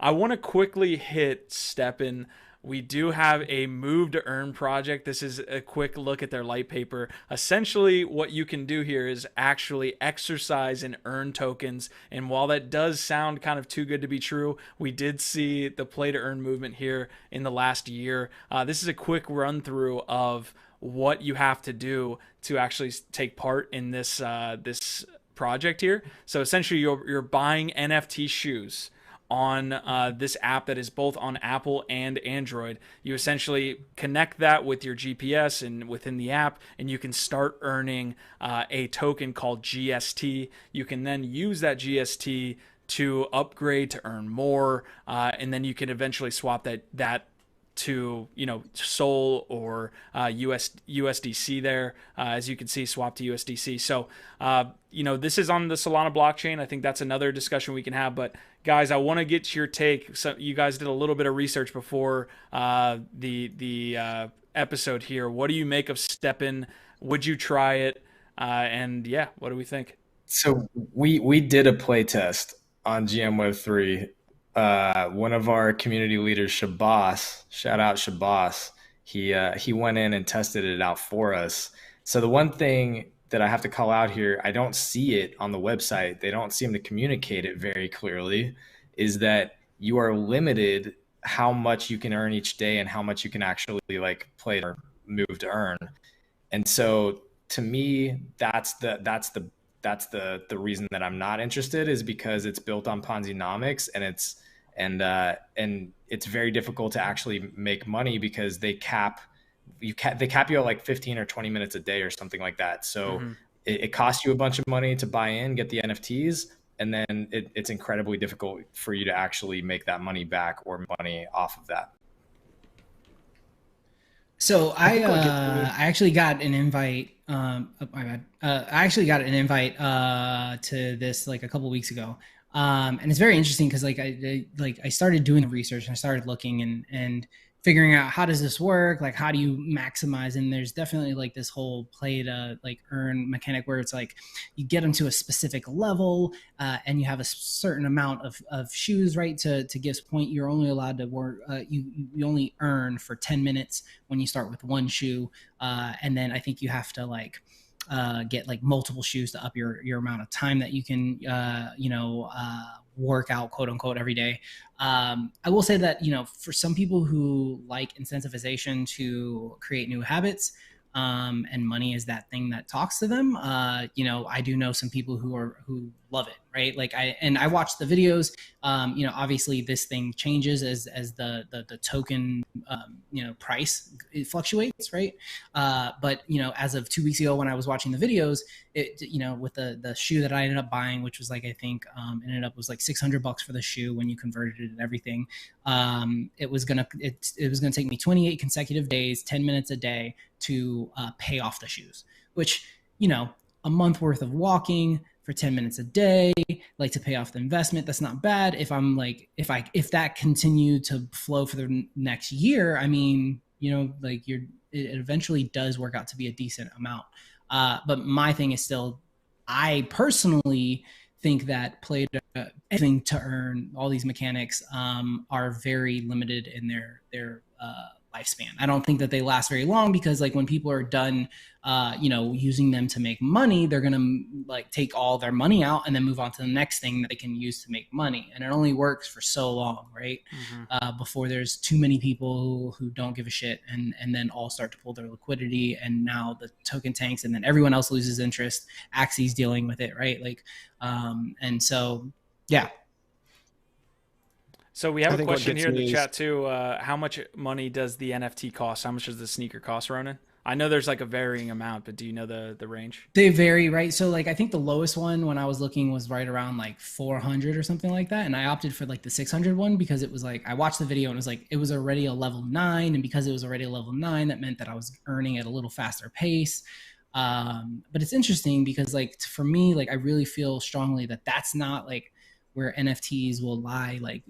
I want to quickly hit STEPN. We do have a move to earn project. This is a quick look at their light paper. Essentially, what you can do here is actually exercise and earn tokens. And while that does sound kind of too good to be true, we did see the play to earn movement here in the last year. This is a quick run through of what you have to do to actually take part in this project here. So essentially, you're buying NFT shoes on this app that is both on Apple and Android. You essentially connect that with your GPS and within the app, and you can start earning a token called GST. You can then use that GST to upgrade to earn more, and then you can eventually swap that to Sol or USDC there, as you can see, swap to USDC. So this is on the Solana blockchain. I think that's another discussion we can have, but guys, I want to get your take. So you guys did a little bit of research before the episode here. What do you make of STEPN? Would you try it? And yeah, what do we think? So we did a play test on GM Web 3. One of our community leaders, Shabazz, shout out Shabazz, he went in and tested it out for us. So the one thing that I have to call out here, I don't see it on the website, they don't seem to communicate it very clearly, is that you are limited how much you can earn each day and how much you can actually like play or move to earn. And so to me, that's the reason that I'm not interested, is because it's built on Ponzi-nomics, and it's very difficult to actually make money because they cap you at like 15 or 20 minutes a day or something like that. So it costs you a bunch of money to buy in, get the NFTs, and then it's incredibly difficult for you to actually make that money back or money off of that. So I actually got an invite. My bad. I actually got an invite to this like a couple weeks ago, and it's very interesting because I started doing the research and I started looking and figuring out how does this work, like how do you maximize. And there's definitely like this whole play to like earn mechanic where it's like you get them to a specific level and you have a certain amount of shoes, right, to give point. You're only allowed to work, you only earn for 10 minutes when you start with one shoe, and then I think you have to like get like multiple shoes to up your amount of time that you can work out, quote unquote, every day. I will say that, for some people who like incentivization to create new habits, and money is that thing that talks to them. I do know some people who love it, right? Like I watched the videos. Obviously this thing changes as the token, price, it fluctuates, right? But as of 2 weeks ago when I was watching the videos, it, with the shoe that I ended up buying, which was like, I think, was like $600 for the shoe when you converted it and everything. It was gonna take me 28 consecutive days, 10 minutes a day to pay off the shoes, which, a month worth of walking for 10 minutes a day, like to pay off the investment. That's not bad. If I'm like, if that continued to flow for the next year, I mean, it eventually does work out to be a decent amount. But my thing is still, I personally think that play to earn, all these mechanics are very limited in their lifespan. I don't think that they last very long because like when people are done, using them to make money, they're going to like take all their money out and then move on to the next thing that they can use to make money. And it only works for so long, right? Before there's too many people who don't give a shit and then all start to pull their liquidity. And now the token tanks and then everyone else loses interest. Axie's dealing with it, right? Like, and so, yeah. So we have a question here in the chat too. How much money does the NFT cost? How much does the sneaker cost, Ronan? I know there's like a varying amount, but do you know the range? They vary, right? So like I think the lowest one when I was looking was right around like 400 or something like that. And I opted for like the 600 one because it was like, I watched the video and it was like, it was already a level 9. And because it was already a level 9, that meant that I was earning at a little faster pace. But it's interesting because like for me, like I really feel strongly that that's not like where NFTs will lie, like,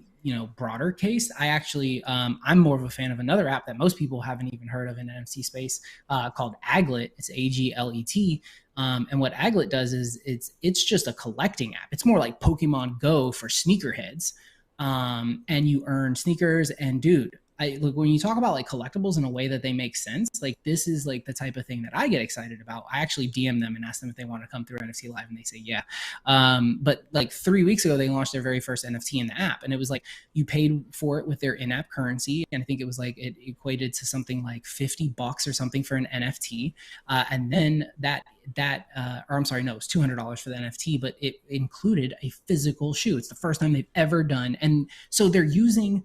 broader case. I actually, I'm more of a fan of another app that most people haven't even heard of in NFT space, called Aglet. It's AGLET. And what Aglet does is it's just a collecting app. It's more like Pokemon Go for sneakerheads. and you earn sneakers. And dude, I look, when you talk about like collectibles in a way that they make sense, like this is like the type of thing that I get excited about. I actually DM them and ask them if they want to come through NFT Live, and they say yeah. But like 3 weeks ago, they launched their very first NFT in the app, and it was like you paid for it with their in-app currency, and I think it was like it equated to something like $50 or something for an NFT, and then or I'm sorry, no, it was $200 for the NFT, but it included a physical shoe. It's the first time they've ever done, and so they're using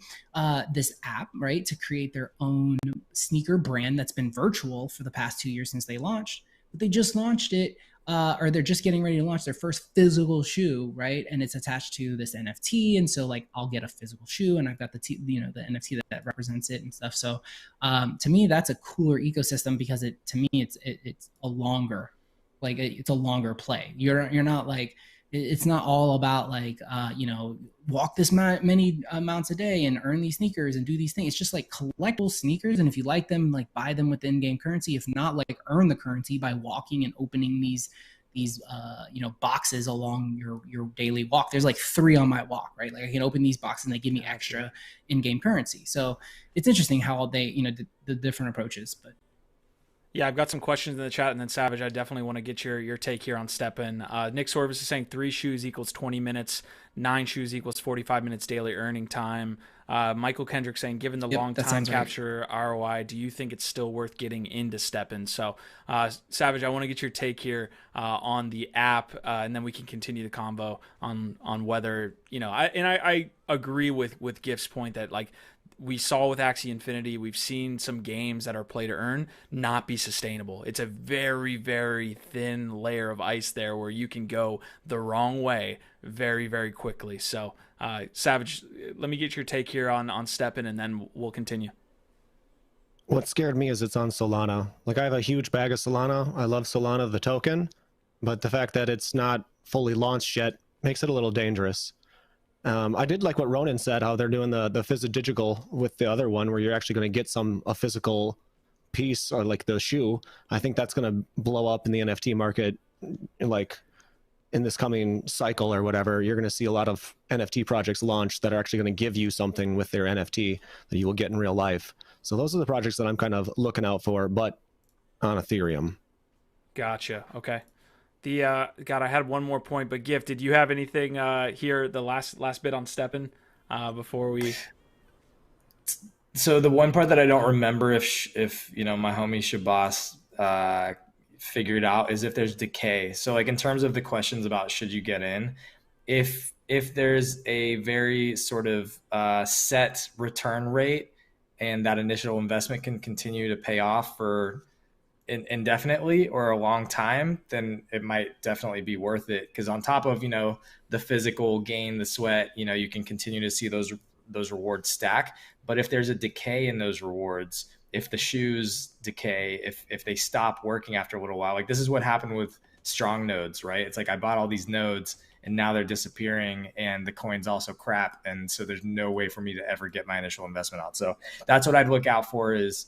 this app, right, to create their own sneaker brand that's been virtual for the past 2 years since they launched. But they just launched it, or they're just getting ready to launch their first physical shoe, right? And it's attached to this NFT, and so like I'll get a physical shoe, and I've got the NFT that represents it and stuff. So to me, that's a cooler ecosystem because it's a longer, like it's a longer play. You're not like, it's not all about like walk this many amounts a day and earn these sneakers and do these things. It's just like collectible sneakers, and if you like them, like buy them with in-game currency. If not, like earn the currency by walking and opening these boxes along your daily walk. There's like 3 on my walk, right? Like I can open these boxes and they give me extra in-game currency. So it's interesting how they the different approaches. But yeah, I've got some questions in the chat, and then Savage, I definitely want to get your take here on STEPN. Nick Sorvis is saying 3 shoes equals 20 minutes, 9 shoes equals 45 minutes daily earning time. Michael Kendrick saying, given the long time capture ROI, do you think it's still worth getting into STEPN? So, Savage, I want to get your take here on the app, and then we can continue the convo on whether, I agree with Gift's point that like, we saw with Axie Infinity, we've seen some games that are play to earn not be sustainable. It's a very, very thin layer of ice there where you can go the wrong way very, very quickly. So, Savage, let me get your take here on STEPN, and then we'll continue. What scared me is it's on Solana. Like I have a huge bag of Solana. I love Solana, the token, but the fact that it's not fully launched yet makes it a little dangerous. I did like what Ronan said, how they're doing the physidigital with the other one, where you're actually going to get a physical piece or like the shoe. I think that's going to blow up in the NFT market, like in this coming cycle or whatever. You're going to see a lot of NFT projects launch that are actually going to give you something with their NFT that you will get in real life. So those are the projects that I'm kind of looking out for, but on Ethereum. Gotcha. Okay. God, I had one more point, but Gift, did you have anything here, the last bit on STEPN before we? So the one part that I don't remember if my homie Shabazz figured out is if there's decay. So like in terms of the questions about should you get in, if there's a very sort of set return rate and that initial investment can continue to pay off for indefinitely or a long time, then it might definitely be worth it. Because on top of the physical gain, the sweat, you can continue to see those rewards stack. But if there's a decay in those rewards, if the shoes decay, if they stop working after a little while, like this is what happened with strong nodes, right? It's like I bought all these nodes and now they're disappearing and the coin's also crap, and so there's no way for me to ever get my initial investment out. So that's what I'd look out for is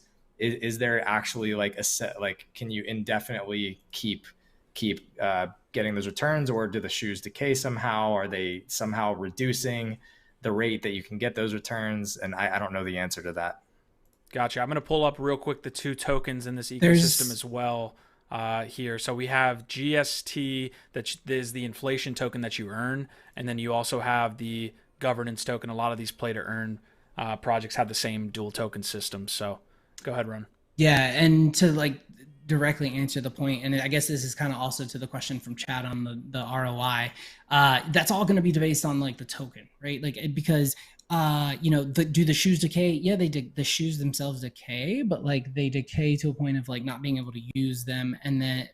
there actually like a set, like can you indefinitely keep getting those returns, or do the shoes decay somehow? Are they somehow reducing the rate that you can get those returns? And I don't know the answer to that. Gotcha. I'm going to pull up real quick the 2 tokens in this ecosystem as well here. So we have GST, that is the inflation token that you earn, and then you also have the governance token. A lot of these play to earn projects have the same dual token system. So go ahead, Ron. Yeah, and to like directly answer the point, and I guess this is kind of also to the question from Chad on the ROI. That's all going to be based on like the token, right? Like because do the shoes decay? Yeah, the shoes themselves decay, but like they decay to a point of like not being able to use them,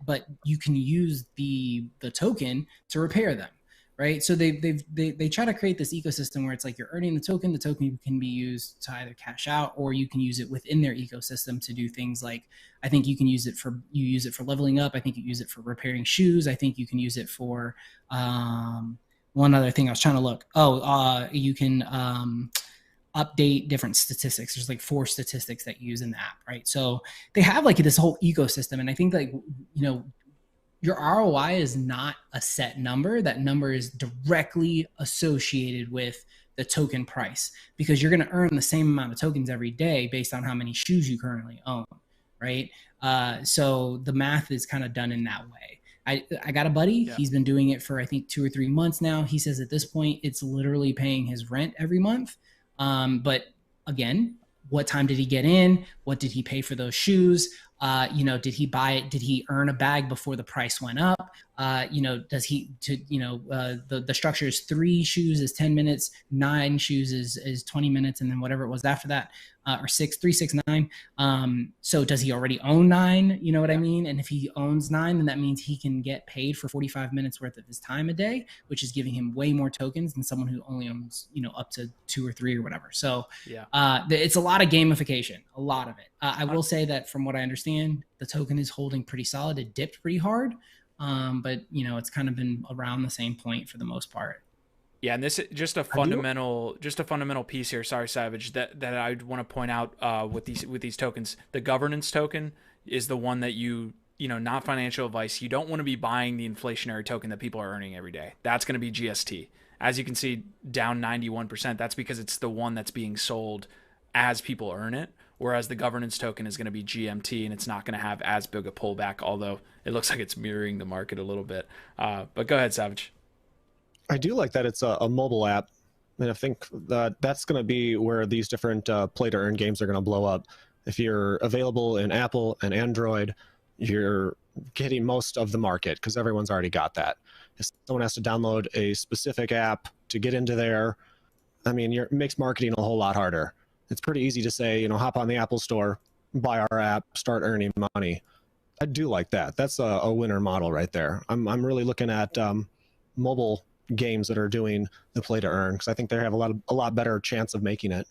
but you can use the token to repair them. Right. So they try to create this ecosystem where it's like you're earning the token can be used to either cash out, or you can use it within their ecosystem to do things like, I think you can use it for leveling up. I think you use it for repairing shoes. I think you can use it for one other thing I was trying to look. You can update different statistics. There's like 4 statistics that you use in the app. Right. So they have like this whole ecosystem. And I think like, your ROI is not a set number. That number is directly associated with the token price, because you're going to earn the same amount of tokens every day based on how many shoes you currently own, right? So the math is kind of done in that way. I got a buddy. He's been doing it for, I think, 2 or 3 months now. He says at this point, it's literally paying his rent every month. But again, what time did he get in? What did he pay for those shoes? Did he buy it? Did he earn a bag before the price went up? Does he, the structure is 3 shoes is 10 minutes, 9 shoes is 20 minutes. And then whatever it was after that, or 3, 6, 9. So does he already own 9? You know what I mean? And if he owns 9, then that means he can get paid for 45 minutes worth of his time a day, which is giving him way more tokens than someone who only owns, up to 2 or 3 or whatever. So it's a lot of gamification, a lot of it. I will say that from what I understand, the token is holding pretty solid. It dipped pretty hard. But it's kind of been around the same point for the most part. Yeah, and this is just a fundamental piece here. Sorry, Savage, that I want to point out with these tokens. The governance token is the one that not financial advice. You don't want to be buying the inflationary token that people are earning every day. That's going to be GST. As you can see, down 91%. That's because it's the one that's being sold as people earn it. Whereas the governance token is going to be GMT, and it's not going to have as big a pullback, although it looks like it's mirroring the market a little bit. But go ahead, Savage. I do like that it's a mobile app, and I think that that's going to be where these different play-to-earn games are going to blow up. If you're available in Apple and Android, you're getting most of the market because everyone's already got that. If someone has to download a specific app to get into there, it makes marketing a whole lot harder. It's pretty easy to say, hop on the Apple Store, buy our app, start earning money. I do like that. That's a winner model right there. I'm really looking at mobile games that are doing the play to earn because I think they have a lot better chance of making it.